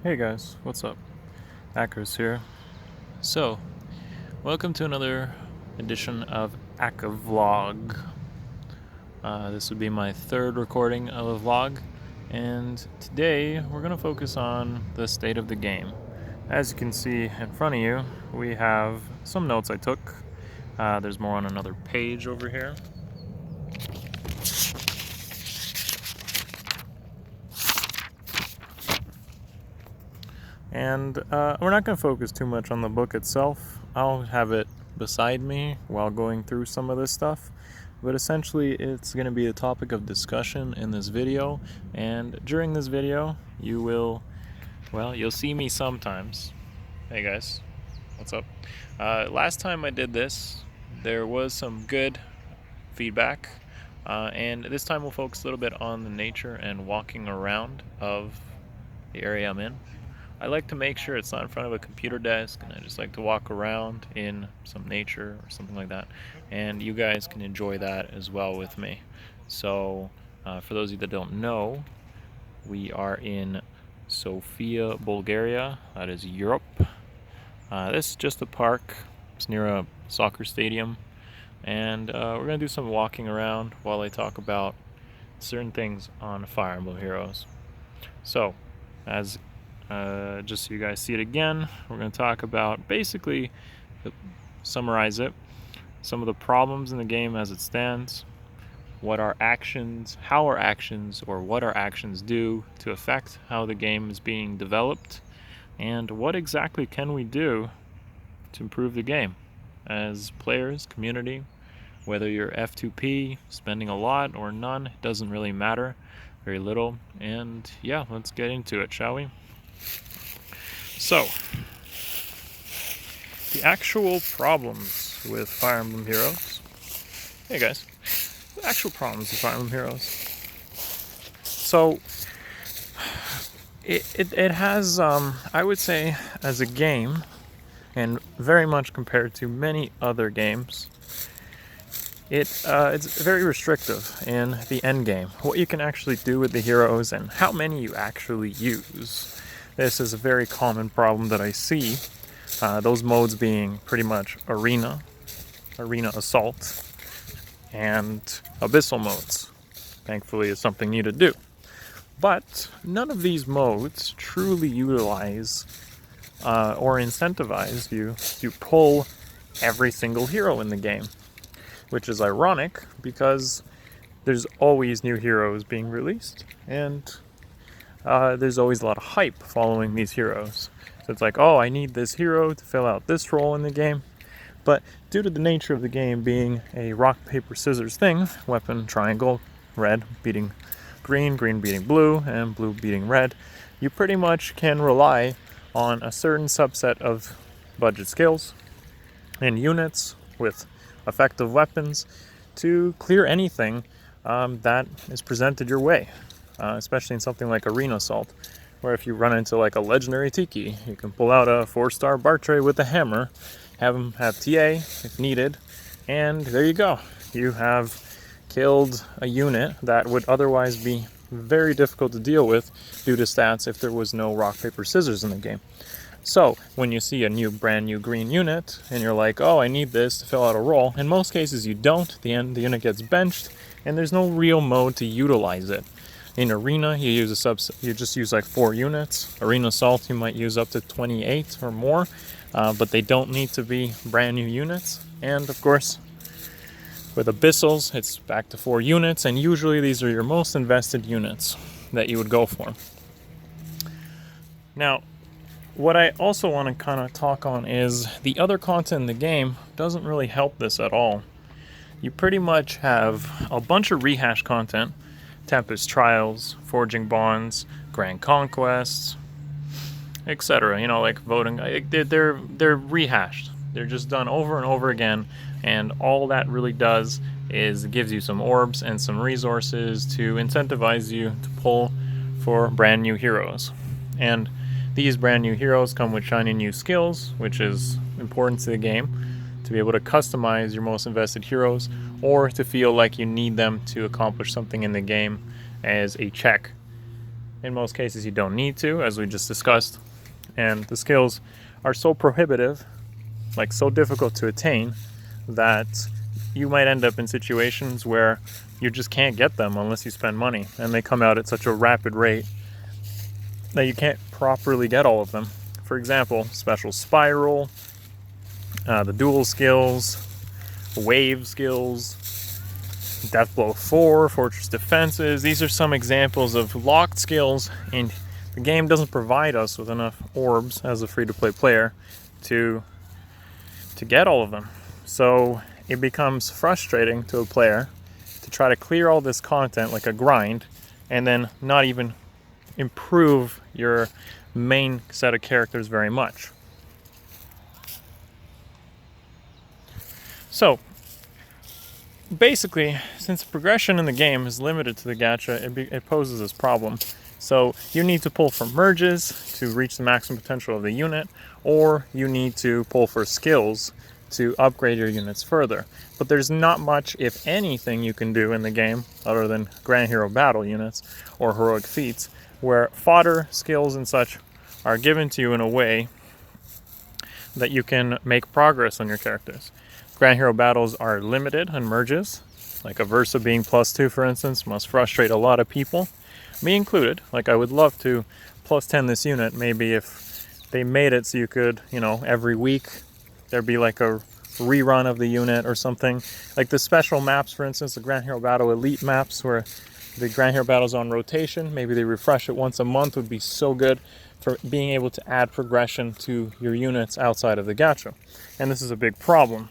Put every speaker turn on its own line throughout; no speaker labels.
Hey guys, what's up? Akariss here. So, welcome to another edition of Aka Vlog. This would be my third recording of a vlog, and today we're going to focus on the state of the game. As you can see in front of you, we have some notes I took. There's more on another page over here. And we're not going to focus too much on the book itself. I'll have it beside me while going through some of this stuff. But essentially, it's going to be a topic of discussion in this video. And during this video, you'll see me sometimes. Hey guys, what's up? Last time I did this, there was some good feedback. And this time we'll focus a little bit on the nature and walking around of the area I'm in. I like to make sure it's not in front of a computer desk, and I just like to walk around in some nature or something like that, and you guys can enjoy that as well with me. So for those of you that don't know, we are in Sofia, Bulgaria. That is Europe. This is just a park. It's near a soccer stadium, and we're going to do some walking around while I talk about certain things on Fire Emblem Heroes. So, just so you guys see it again, we're going to talk about, basically, summarize it, some of the problems in the game as it stands, what our actions, how our actions, or what our actions do to affect how the game is being developed, and what exactly can we do to improve the game as players, community. Whether you're F2P, spending a lot or none, it doesn't really matter, very little. And yeah, let's get into it, shall we? So, the actual problems with Fire Emblem Heroes. Hey guys, the actual problems with Fire Emblem Heroes. So, it has, I would say, as a game, and very much compared to many other games, it's very restrictive in the end game. What you can actually do with the heroes and how many you actually use. This is a very common problem that I see. Those modes being pretty much Arena, Assault, and Abyssal modes. Thankfully, it's something new to do. But none of these modes truly utilize or incentivize you to pull every single hero in the game. Which is ironic because there's always new heroes being released, and there's always a lot of hype following these heroes. So it's like, oh, I need this hero to fill out this role in the game. But due to the nature of the game being a rock, paper, scissors thing, weapon, triangle, red beating green, green beating blue, and blue beating red, you pretty much can rely on a certain subset of budget skills and units with effective weapons to clear anything that is presented your way. Especially in something like Arena Assault, where if you run into like a legendary Tiki, you can pull out a 4-star Bartray with a hammer, have him have TA if needed, and there you go. You have killed a unit that would otherwise be very difficult to deal with due to stats if there was no rock, paper, scissors in the game. So, when you see a brand new green unit, and you're like, oh, I need this to fill out a role, in most cases you don't. At the end, the unit gets benched, and there's no real mode to utilize it. In Arena, you just use like 4 units. Arena Assault, you might use up to 28 or more, but they don't need to be brand new units. And of course, with Abyssals, it's back to 4 units, and usually these are your most invested units that you would go for. Now, what I also want to kind of talk on is the other content in the game doesn't really help this at all. You pretty much have a bunch of rehash content, Tempest Trials, Forging Bonds, Grand Conquests, etc. You know, like voting. They're rehashed. They're just done over and over again, and all that really does is gives you some orbs and some resources to incentivize you to pull for brand new heroes. And these brand new heroes come with shiny new skills, which is important to the game, to be able to customize your most invested heroes, or to feel like you need them to accomplish something in the game as a check In most cases, you don't need to, as we just discussed. And the skills are so prohibitive, like so difficult to attain, that you might end up in situations where you just can't get them unless you spend money. And they come out at such a rapid rate that you can't properly get all of them. For example, special spiral, the dual skills, wave skills, Death Blow 4, Fortress Defenses. These are some examples of locked skills, and the game doesn't provide us with enough orbs as a free-to-play player to get all of them. So it becomes frustrating to a player to try to clear all this content like a grind and then not even improve your main set of characters very much. So basically, since progression in the game is limited to the gacha, it poses this problem. So you need to pull for merges to reach the maximum potential of the unit, or you need to pull for skills to upgrade your units further. But there's not much, if anything, you can do in the game other than Grand Hero Battle units or heroic feats, where fodder, skills, and such are given to you in a way that you can make progress on your characters. Grand Hero Battles are limited on merges, like a Versa being +2, for instance, must frustrate a lot of people, me included. Like, I would love to +10 this unit, maybe if they made it so you could, every week there'd be like a rerun of the unit or something. Like the special maps, for instance, the Grand Hero Battle Elite maps, where the Grand Hero Battle's on rotation, maybe they refresh it once a month, would be so good for being able to add progression to your units outside of the gacha. And this is a big problem.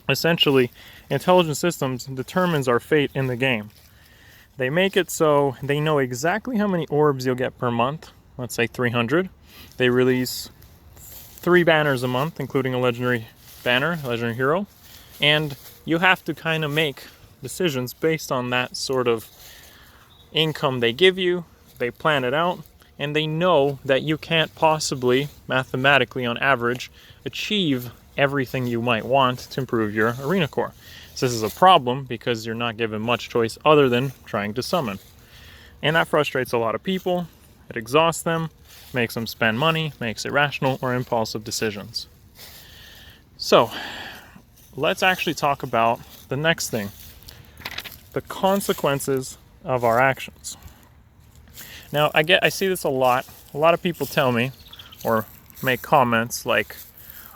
Essentially, Intelligent Systems determines our fate in the game. They make it so they know exactly how many orbs you'll get per month, let's say 300. They release 3 banners a month, including a legendary banner, legendary hero, and you have to kind of make decisions based on that sort of income they give you. They plan it out, and they know that you can't possibly, mathematically on average, achieve everything you might want to improve your arena core. So this is a problem because you're not given much choice other than trying to summon. And that frustrates a lot of people. It exhausts them, makes them spend money, makes irrational or impulsive decisions. So let's actually talk about the next thing, the consequences of our actions. Now, I see this a lot. A lot of people tell me or make comments like,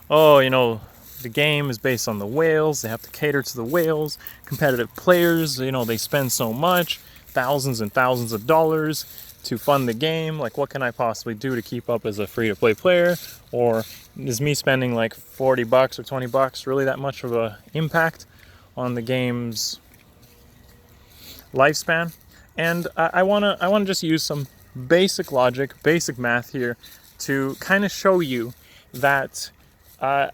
oh, the game is based on the whales. They have to cater to the whales. Competitive players, they spend so much, thousands and thousands of dollars to fund the game. Like, what can I possibly do to keep up as a free-to-play player? Or is me spending like $40 or $20 really that much of an impact on the game's lifespan? And I wanna just use some basic logic, basic math here to kind of show you that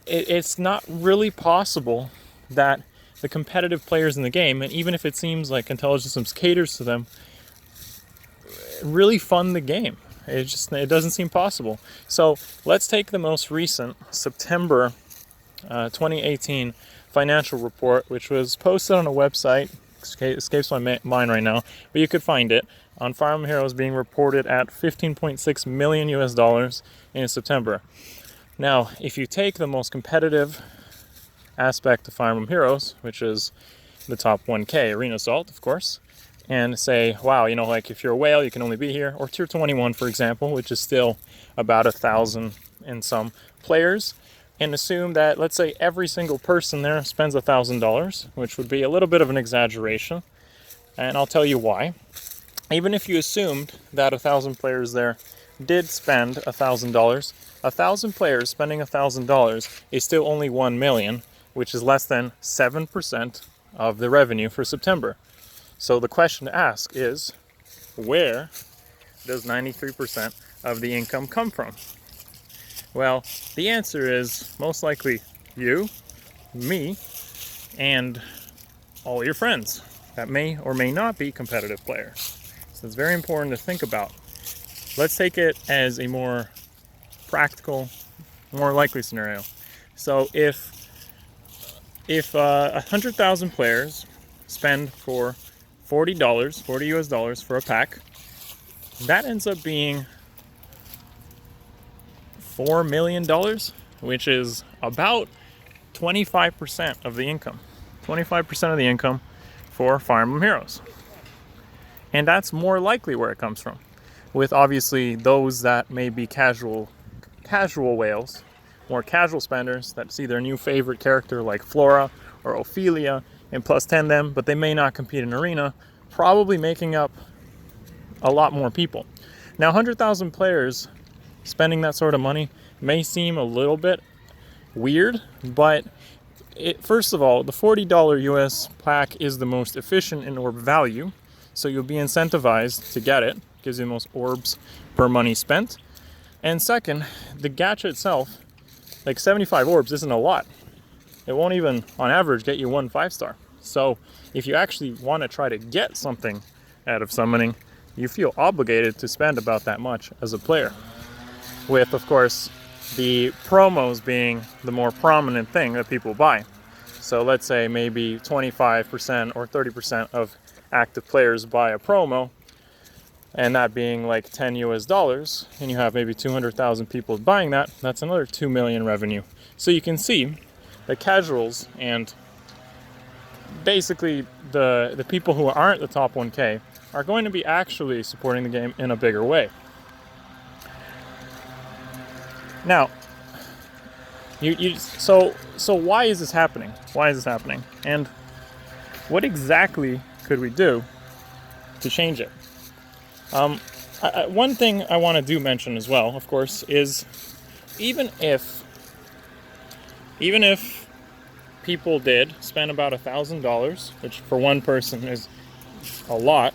it's not really possible that the competitive players in the game, and even if it seems like Intelligent Systems caters to them, really fund the game. It doesn't seem possible. So let's take the most recent September 2018 financial report, which was posted on a website. Escapes my mind right now, but you could find it on Fire Emblem Heroes, being reported at $15.6 million US in September. Now, if you take the most competitive aspect of Fire Emblem Heroes, which is the top 1K Arena Assault, of course, and say, wow, like if you're a whale, you can only be here, or Tier 21, for example, which is still about 1,000 and some players, and assume that, let's say, every single person there spends $1,000, which would be a little bit of an exaggeration, and I'll tell you why. Even if you assumed that 1,000 players there did spend $1,000, 1,000 players spending $1,000 is still only 1 million, which is less than 7% of the revenue for September. So the question to ask is, where does 93% of the income come from? Well, the answer is most likely you, me, and all your friends that may or may not be competitive players. So it's very important to think about. Let's take it as a more practical, more likely scenario. So if 100,000 players spend for $40 US for a pack, that ends up being $4 million, which is about 25% of the income. 25% of the income for Fire Emblem Heroes. And that's more likely where it comes from. With obviously those that may be casual whales, more casual spenders that see their new favorite character like Flora or Ophelia and plus 10 them, but they may not compete in arena, probably making up a lot more people. Now 100,000 players spending that sort of money may seem a little bit weird, but first of all, the $40 US pack is the most efficient in orb value, so you'll be incentivized to get it. Gives you the most orbs per money spent. And second, the gacha itself, like 75 orbs isn't a lot. It won't even, on average, get you 1 5-star. So if you actually want to try to get something out of summoning, you feel obligated to spend about that much as a player. With, of course, the promos being the more prominent thing that people buy. So let's say maybe 25% or 30% of active players buy a promo, and that being like 10 US dollars, and you have maybe 200,000 people buying that, that's another 2 million revenue. So you can see the casuals and basically the people who aren't the top 1K are going to be actually supporting the game in a bigger way. Now, so why is this happening? Why is this happening? And what exactly could we do to change it? One thing I want to mention as well, of course, is even if people did spend about $1,000, which for one person is a lot,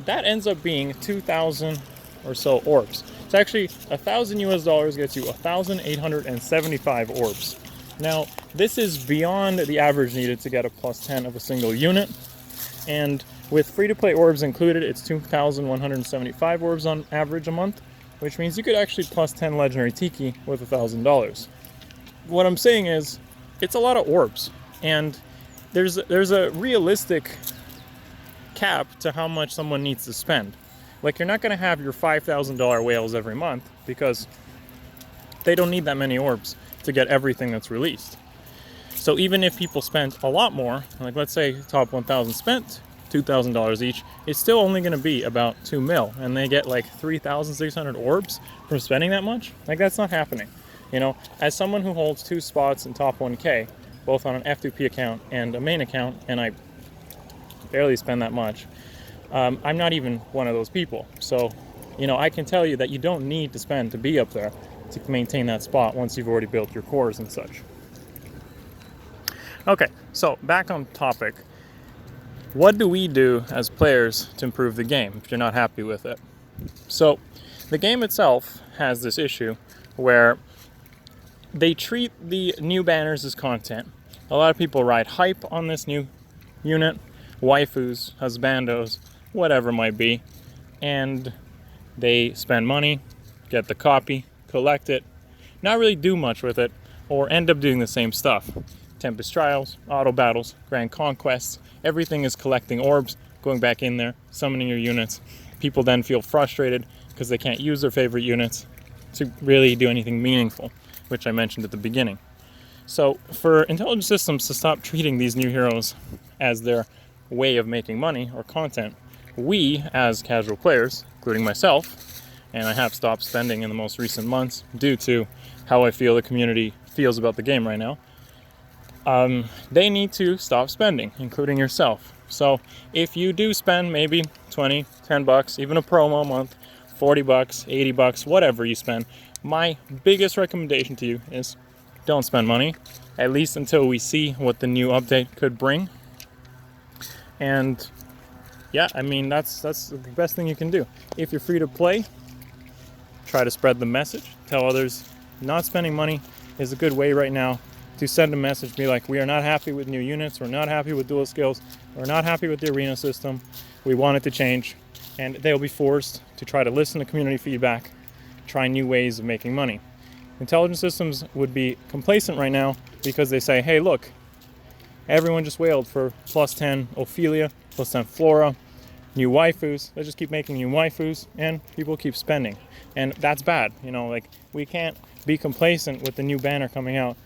that ends up being 2,000 or so orbs. It's actually $1,000 US gets you 1,875 orbs. Now, this is beyond the average needed to get a plus 10 of a single unit, and with free-to-play orbs included, it's 2,175 orbs on average a month, which means you could actually plus 10 Legendary Tiki with $1,000. What I'm saying is, it's a lot of orbs, and there's a realistic cap to how much someone needs to spend. Like, you're not going to have your $5,000 whales every month, because they don't need that many orbs to get everything that's released. So even if people spent a lot more, like let's say top 1,000 spent $2,000 each, it's still only going to be about 2 mil, and they get like 3,600 orbs from spending that much. Like, that's not happening. You know, as someone who holds 2 spots in top 1K, both on an F2P account and a main account, and I barely spend that much, I'm not even one of those people. So, you know, I can tell you that you don't need to spend to be up there to maintain that spot once you've already built your cores and such. Okay, so back on topic. What do we do as players to improve the game if you're not happy with it? So the game itself has this issue where they treat the new banners as content. A lot of people ride hype on this new unit, waifus, husbandos, whatever it might be, and they spend money, get the copy, collect it, not really do much with it, or end up doing the same stuff. Tempest Trials, Auto Battles, Grand Conquests, everything is collecting orbs, going back in there, summoning your units. People then feel frustrated because they can't use their favorite units to really do anything meaningful, which I mentioned at the beginning. So for Intelligent Systems to stop treating these new heroes as their way of making money or content, we, as casual players, including myself, and I have stopped spending in the most recent months due to how I feel the community feels about the game right now, they need to stop spending, including yourself. So if you do spend maybe 20, 10 bucks, even a promo a month, 40 bucks, 80 bucks, whatever you spend, my biggest recommendation to you is don't spend money, at least until we see what the new update could bring. And yeah, I mean, that's the best thing you can do. If you're free to play, try to spread the message, tell others not spending money is a good way right now to send a message, be like, we are not happy with new units, we're not happy with dual skills, we're not happy with the arena system, we want it to change, and they'll be forced to try to listen to community feedback, try new ways of making money. Intelligent Systems would be complacent right now because they say, hey, look, everyone just wailed for plus 10 Ophelia, plus 10 Flora, new waifus. Let's just keep making new waifus, and people keep spending. And that's bad, you know, like, we can't be complacent with the new banner coming out,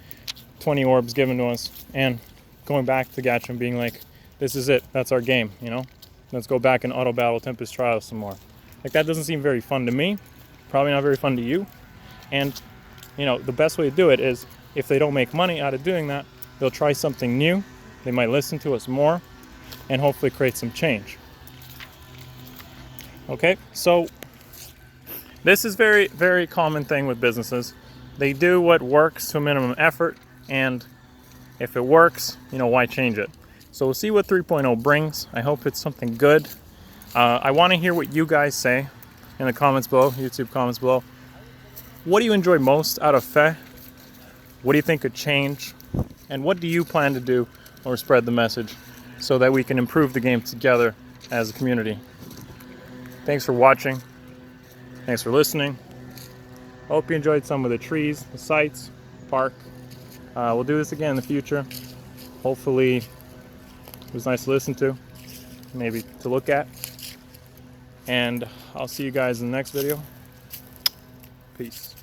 20 orbs given to us, and going back to Gacha and being like, this is it, that's our game, you know? Let's go back and auto battle Tempest Trials some more. Like, that doesn't seem very fun to me, probably not very fun to you. And, you know, the best way to do it is, if they don't make money out of doing that, they'll try something new, they might listen to us more, and hopefully create some change. Okay, so this is very, very common thing with businesses. They do what works to a minimum effort, and if it works, you know, why change it? So we'll see what 3.0 brings. I hope it's something good. I want to hear what you guys say in the comments below, YouTube comments below. What do you enjoy most out of Fe? What do you think could change? And what do you plan to do or spread the message so that we can improve the game together as a community? Thanks for watching. Thanks for listening. Hope you enjoyed some of the trees, the sights, park. We'll do this again in the future. Hopefully it was nice to listen to, maybe to look at. And I'll see you guys in the next video. Peace.